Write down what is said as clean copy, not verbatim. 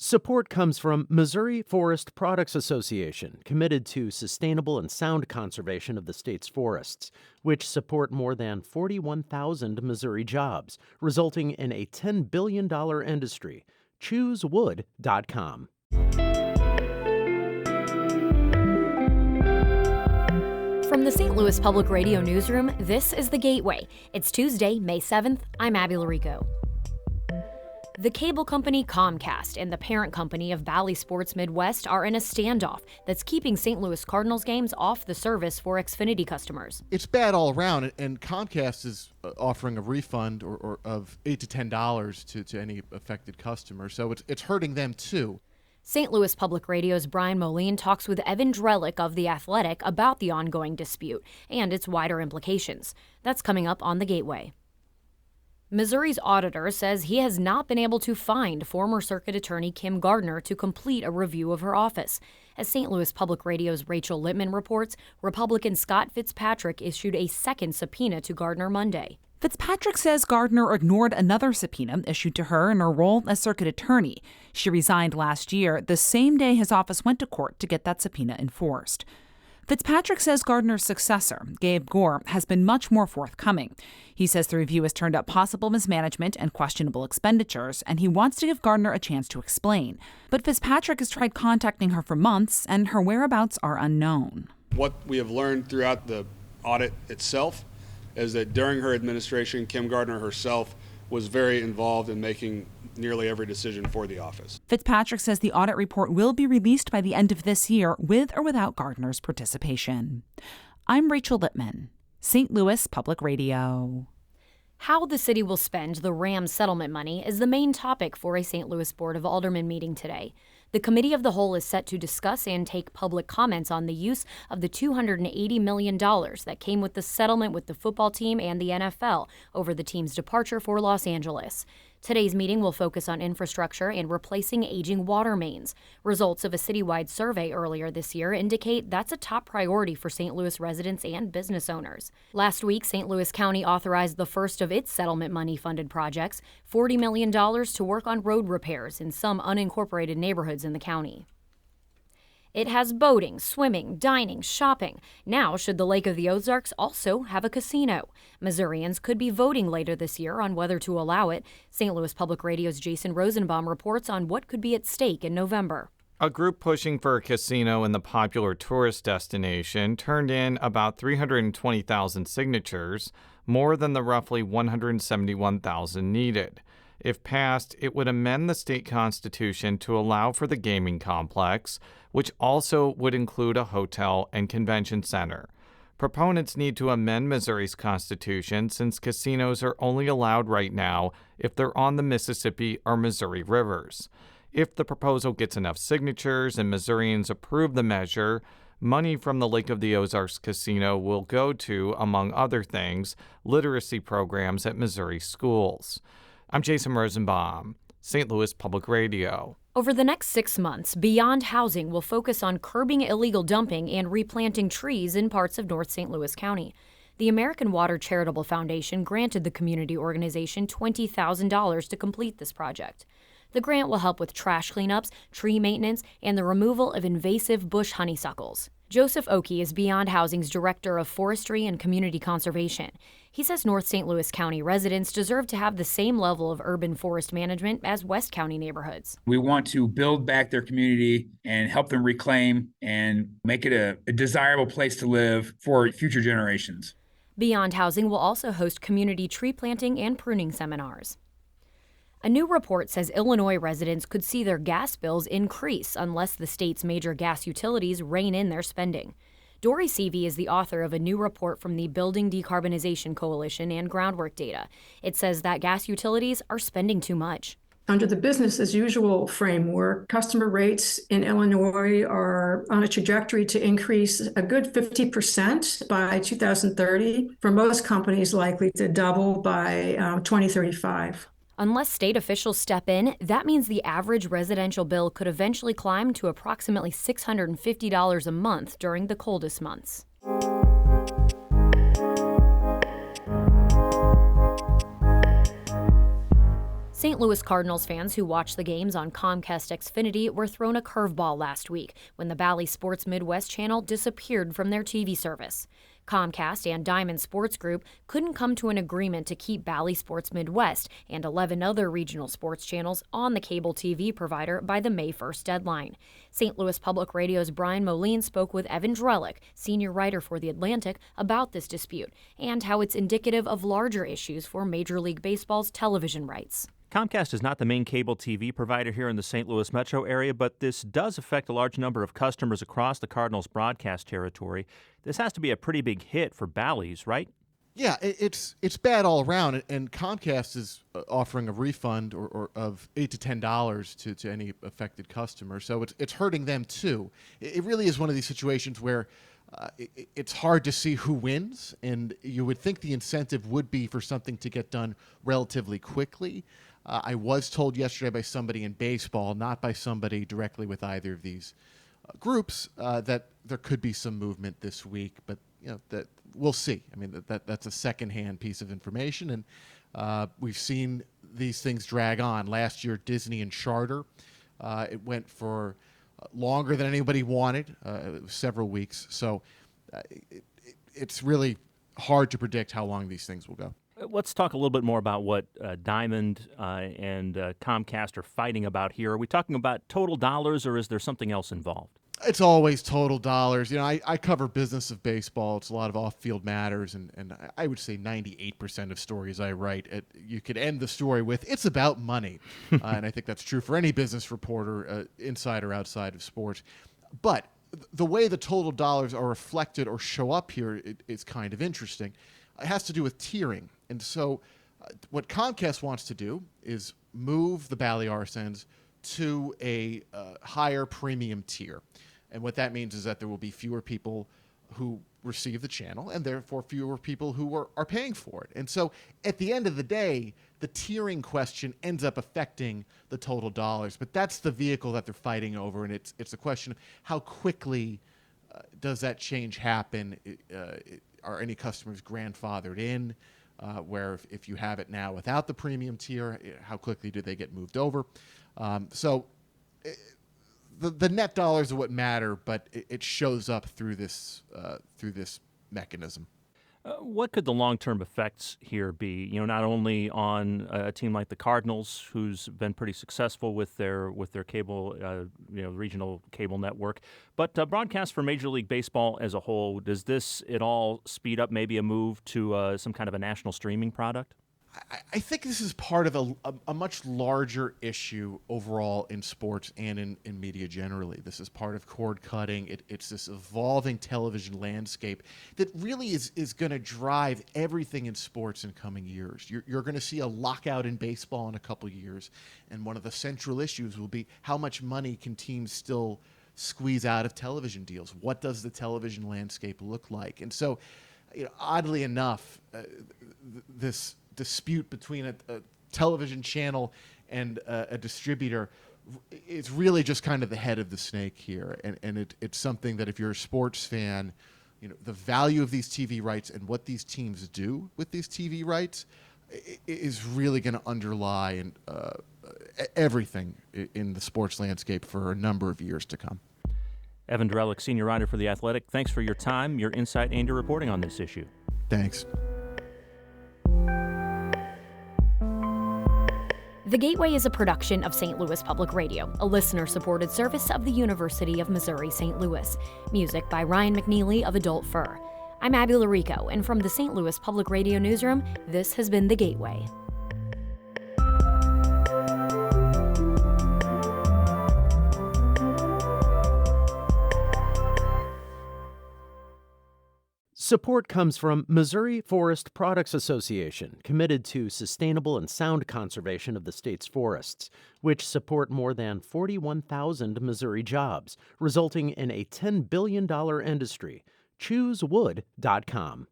Support comes from Missouri Forest Products Association, committed to sustainable and sound conservation of the state's forests, which support more than 41,000 Missouri jobs, resulting in a $10 billion industry. ChooseWood.com. From the St. Louis Public Radio newsroom, this is The Gateway. It's Tuesday, May 7th. I'm Abby Larico. The cable company Comcast and the parent company of Bally Sports Midwest are in a standoff that's keeping St. Louis Cardinals games off the service for X-finity customers. It's bad all around, and Comcast is offering a refund or of $8 to $10 to any affected customer, so it's hurting them too. St. Louis Public Radio's Brian Moline talks with Evan Drellich of The Athletic about the ongoing dispute and its wider implications. That's coming up on The Gateway. Missouri's auditor says he has not been able to find former Circuit Attorney Kim Gardner to complete a review of her office. As St. Louis Public Radio's Rachel Littman reports, Republican Scott Fitzpatrick issued a second subpoena to Gardner Monday. Fitzpatrick says Gardner ignored another subpoena issued to her in her role as circuit attorney. She resigned last year, the same day his office went to court to get that subpoena enforced. Fitzpatrick says Gardner's successor, Gabe Gore, has been much more forthcoming. He says the review has turned up possible mismanagement and questionable expenditures, and he wants to give Gardner a chance to explain. But Fitzpatrick has tried contacting her for months, and her whereabouts are unknown. What we have learned throughout the audit itself is that during her administration, Kim Gardner herself was very involved in making nearly every decision for the office. Fitzpatrick says the audit report will be released by the end of this year with or without Gardner's participation. I'm Rachel Littman, St. Louis Public Radio. How the city will spend the Rams settlement money is the main topic for a St. Louis Board of Aldermen meeting today. The Committee of the Whole is set to discuss and take public comments on the use of the $280 million that came with the settlement with the football team and the NFL over the team's departure for Los Angeles. Today's meeting will focus on infrastructure and replacing aging water mains. Results of a citywide survey earlier this year indicate that's a top priority for St. Louis residents and business owners. Last week, St. Louis County authorized the first of its settlement money-funded projects, $40 million to work on road repairs in some unincorporated neighborhoods in the county. It has boating, swimming, dining, shopping. Now, should the Lake of the Ozarks also have a casino? Missourians could be voting later this year on whether to allow it. St. Louis Public Radio's Jason Rosenbaum reports on what could be at stake in November. A group pushing for a casino in the popular tourist destination turned in about 320,000 signatures, more than the roughly 171,000 needed. If passed, it would amend the state constitution to allow for the gaming complex, which also would include a hotel and convention center. Proponents need to amend Missouri's constitution since casinos are only allowed right now if they're on the Mississippi or Missouri rivers. If the proposal gets enough signatures and Missourians approve the measure, money from the Lake of the Ozarks casino will go to, among other things, literacy programs at Missouri schools. I'm Jason Rosenbaum, St. Louis Public Radio. Over the next 6 months, Beyond Housing will focus on curbing illegal dumping and replanting trees in parts of North St. Louis County. The American Water Charitable Foundation granted the community organization $20,000 to complete this project. The grant will help with trash cleanups, tree maintenance, and the removal of invasive bush honeysuckles. Joseph Oakey is Beyond Housing's Director of Forestry and Community Conservation. He says North St. Louis County residents deserve to have the same level of urban forest management as West County neighborhoods. We want to build back their community and help them reclaim and make it a desirable place to live for future generations. Beyond Housing will also host community tree planting and pruning seminars. A new report says Illinois residents could see their gas bills increase unless the state's major gas utilities rein in their spending. Dory Seavey is the author of a new report from the Building Decarbonization Coalition and Groundwork Data. It says that gas utilities are spending too much. Under the business as usual framework, customer rates in Illinois are on a trajectory to increase a good 50% by 2030, for most companies likely to double by 2035. Unless state officials step in, that means the average residential bill could eventually climb to approximately $650 a month during the coldest months. St. Louis Cardinals fans who watch the games on Comcast X-finity were thrown a curveball last week when the Bally Sports Midwest channel disappeared from their TV service. Comcast and Diamond Sports Group couldn't come to an agreement to keep Bally Sports Midwest and 11 other regional sports channels on the cable TV provider by the May 1st deadline. St. Louis Public Radio's Brian Moline spoke with Evan Drellich, senior writer for The Atlantic, about this dispute and how it's indicative of larger issues for Major League Baseball's television rights. Comcast is not the main cable TV provider here in the St. Louis metro area, but this does affect a large number of customers across the Cardinals' broadcast territory. This has to be a pretty big hit for Bally's, right? Yeah, it's bad all around, and Comcast is offering a refund or of $8 to $10 to any affected customer, so it's hurting them too. It really is one of these situations where it's hard to see who wins, and you would think the incentive would be for something to get done relatively quickly. I was told yesterday by somebody in baseball, not by somebody directly with either of these groups, that there could be some movement this week, but that we'll see. I mean, that's a secondhand piece of information, and we've seen these things drag on. Last year, Disney and Charter, it went for longer than anybody wanted. It was several weeks, so it's really hard to predict how long these things will go. Let's talk a little bit more about what Diamond and Comcast are fighting about here. Are we talking about total dollars, or is there something else involved? It's always total dollars. I cover business of baseball. It's a lot of off-field matters, and I would say 98% of stories I write, you could end the story with, it's about money. And I think that's true for any business reporter, inside or outside of sports. But the way the total dollars are reflected or show up here is kind of interesting. It has to do with tiering. And so what Comcast wants to do is move the Bally RSNs to a higher premium tier. And what that means is that there will be fewer people who receive the channel and therefore fewer people who are paying for it. And so at the end of the day, the tiering question ends up affecting the total dollars. But that's the vehicle that they're fighting over, and it's a question of how quickly does that change happen? Are any customers grandfathered in? Where if you have it now without the premium tier, how quickly do they get moved over? So the net dollars are what matter, but it shows up through this mechanism. What could the long-term effects here be? Not only on a team like the Cardinals, who's been pretty successful with their cable, regional cable network, but broadcast for Major League Baseball as a whole. Does this at all speed up maybe a move to some kind of a national streaming product? I think this is part of a much larger issue overall in sports and in media generally. This is part of cord cutting. It's this evolving television landscape that really is going to drive everything in sports in coming years. You're going to see a lockout in baseball in a couple years, and one of the central issues will be how much money can teams still squeeze out of television deals? What does the television landscape look like? And so, oddly enough, this dispute between a television channel and a distributor is really just kind of the head of the snake here. And it's something that if you're a sports fan, the value of these TV rights and what these teams do with these TV rights is really going to underlie everything in the sports landscape for a number of years to come. Evan Drellich, senior writer for The Athletic, thanks for your time, your insight, and your reporting on this issue. Thanks. The Gateway is a production of St. Louis Public Radio, a listener-supported service of the University of Missouri-St. Louis. Music by Ryan McNeely of Adult Fur. I'm Abby Larico, and from the St. Louis Public Radio newsroom, this has been The Gateway. Support comes from Missouri Forest Products Association, committed to sustainable and sound conservation of the state's forests, which support more than 41,000 Missouri jobs, resulting in a $10 billion industry. ChooseWood.com.